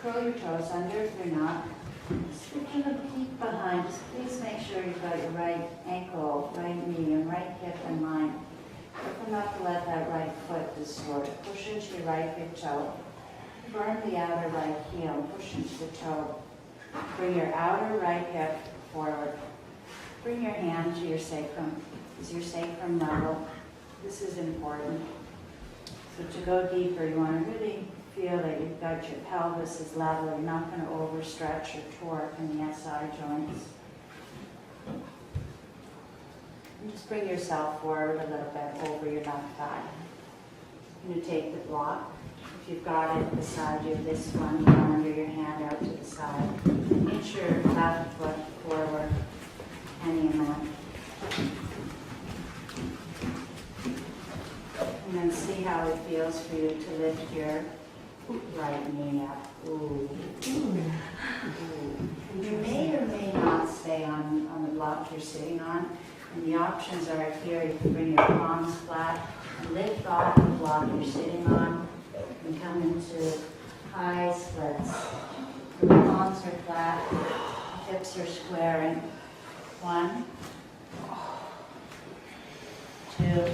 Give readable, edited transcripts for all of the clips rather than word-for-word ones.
curl your toes under if you're not. Stick your feet behind. Just please make sure you've got your right ankle, right knee, and right hip in line. Careful not to let that right foot distort. Push into your right big toe. Burn the outer right heel. Push into the toe. Bring your outer right hip forward. Bring your hand to your sacrum. Is your sacrum level? This is important. So to go deeper, you want to really feel that you've got your pelvis is level. You're not going to overstretch or torque in the SI joints. And just bring yourself forward a little bit over your left thigh. You're going to take the block. If you've got it beside you, this one, under your hand out to the side. Inch your left foot forward any amount. And then see how it feels for you to lift your right knee up. Ooh. Ooh. You may or may not stay on the block you're sitting on. And the options are here. You can bring your palms flat and lift off the block you're sitting on and come into high splits. The palms are flat, hips are squaring. 1, 2,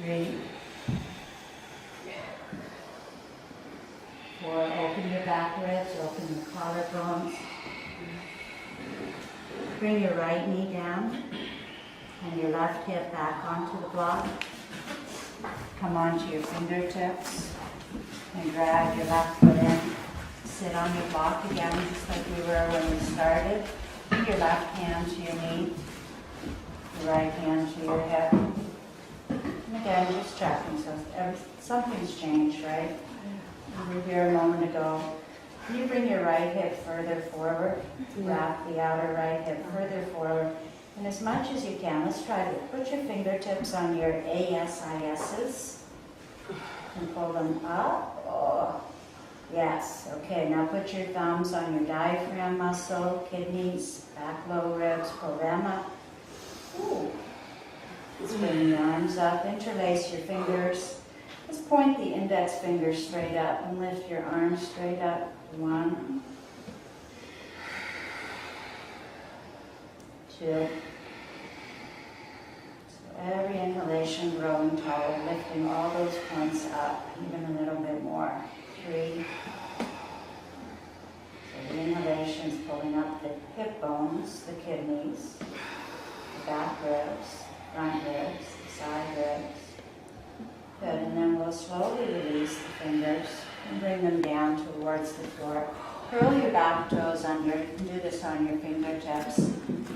3, 4. Open your back ribs, open your collarbones. Bring your right knee down and your left hip back onto the block. Come onto your fingertips and drag your left foot in. Sit on your block again, just like we were when we started. Bring your left hand to your knee, your right hand to your hip. And again, just checking, so something's changed, right? We were here a moment ago. You bring your right hip further forward, wrap the outer right hip further forward, and as much as you can, let's try to put your fingertips on your ASISs and pull them up. Oh. Yes, okay, now put your thumbs on your diaphragm muscle, kidneys, back low ribs, pull them up. Ooh. Let's bring the arms up, interlace your fingers. Just point the index finger straight up and lift your arms straight up. 1, 2. So every inhalation growing taller, lifting all those points up, even a little bit more. 3. So the inhalation is pulling up the hip bones, the kidneys, the back ribs, front ribs, the side ribs. Good, and then we'll slowly release the fingers and bring them down towards the floor. Curl your back toes under. You can do this on your fingertips.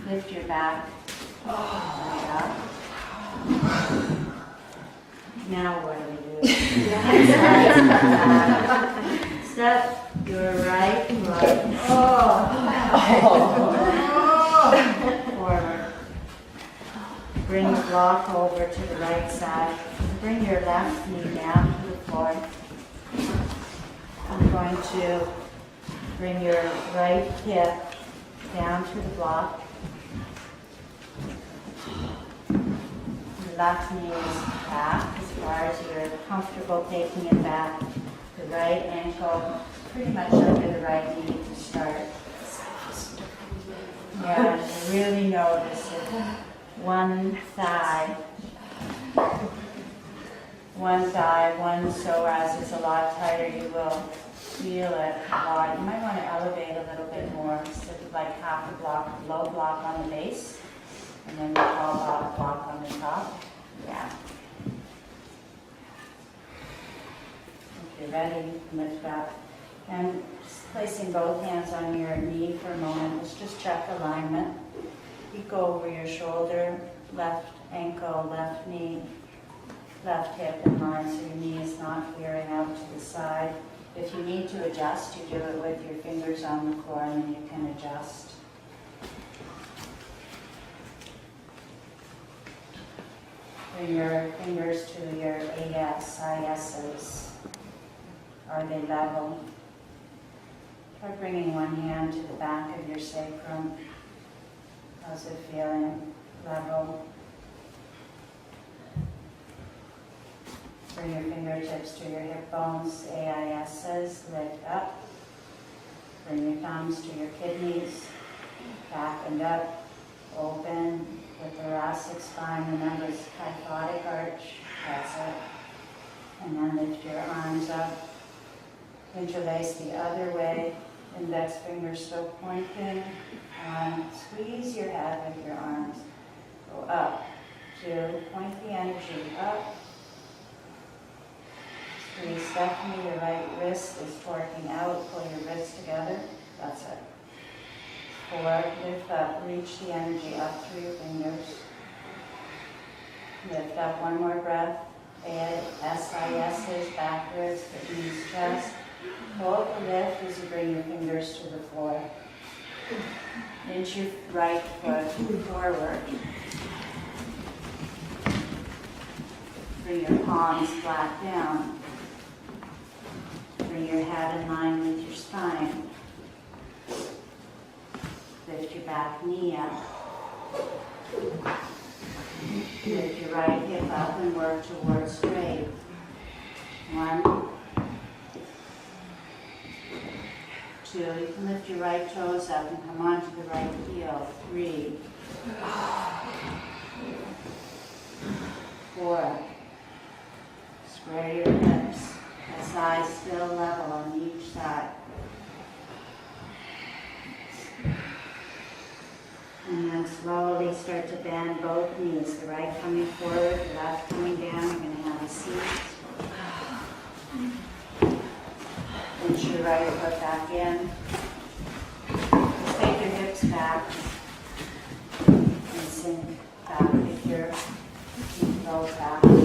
Lift your back up. Now what do we do? Step your right foot forward. Bring the block over to the right side. Bring your left knee down to the floor. I'm going to bring your right hip down to the block. Your left knee is back as far as you're comfortable taking it back. The right ankle pretty much under the right knee to start. Yeah, really notice it. One thigh, one psoas is a lot tighter. You will feel it a lot. You might want to elevate a little bit more, instead of like half a block, low block on the base, and then the tall block on the top. Yeah. If you're ready, lift up. And just placing both hands on your knee for a moment. Let's just check alignment. You go over your shoulder, left ankle, left knee, left hip in line, so your knee is not veering out to the side. If you need to adjust, you do it with your fingers on the floor, and then you can adjust. Bring your fingers to your ASISs. Are they level? Try bringing one hand to the back of your sacrum. How's it feeling? Level. bring your fingertips to your hip bones. AISs, lift up. Bring your thumbs to your kidneys. Back and up. Open the thoracic spine. Remember, it's kyphotic arch. That's it. And then lift your arms up. Interlace the other way. Index finger still pointing. Squeeze your head with your arms. Go up. 2. Point the energy up. 3. Stephanie, your right wrist is torquing out. Pull your wrists together. That's it. 4. Lift up. Reach the energy up through your fingers. Lift up. One more breath. SISs backwards, knees, chest. Hold the lift as you bring your fingers to the floor. Inch your right foot forward. Bring your palms flat down. Bring your head in line with your spine. Lift your back knee up. Lift your right hip up and work towards straight. 1. 2. You can lift your right toes up and come onto the right heel. 3. 4. Square your hips. Thighs still level on each side. And then slowly start to bend both knees. The right coming forward, the left coming down. You're going to have a seat. Inch your right foot back in. Just take your hips back and sink back. Pick your feet both back.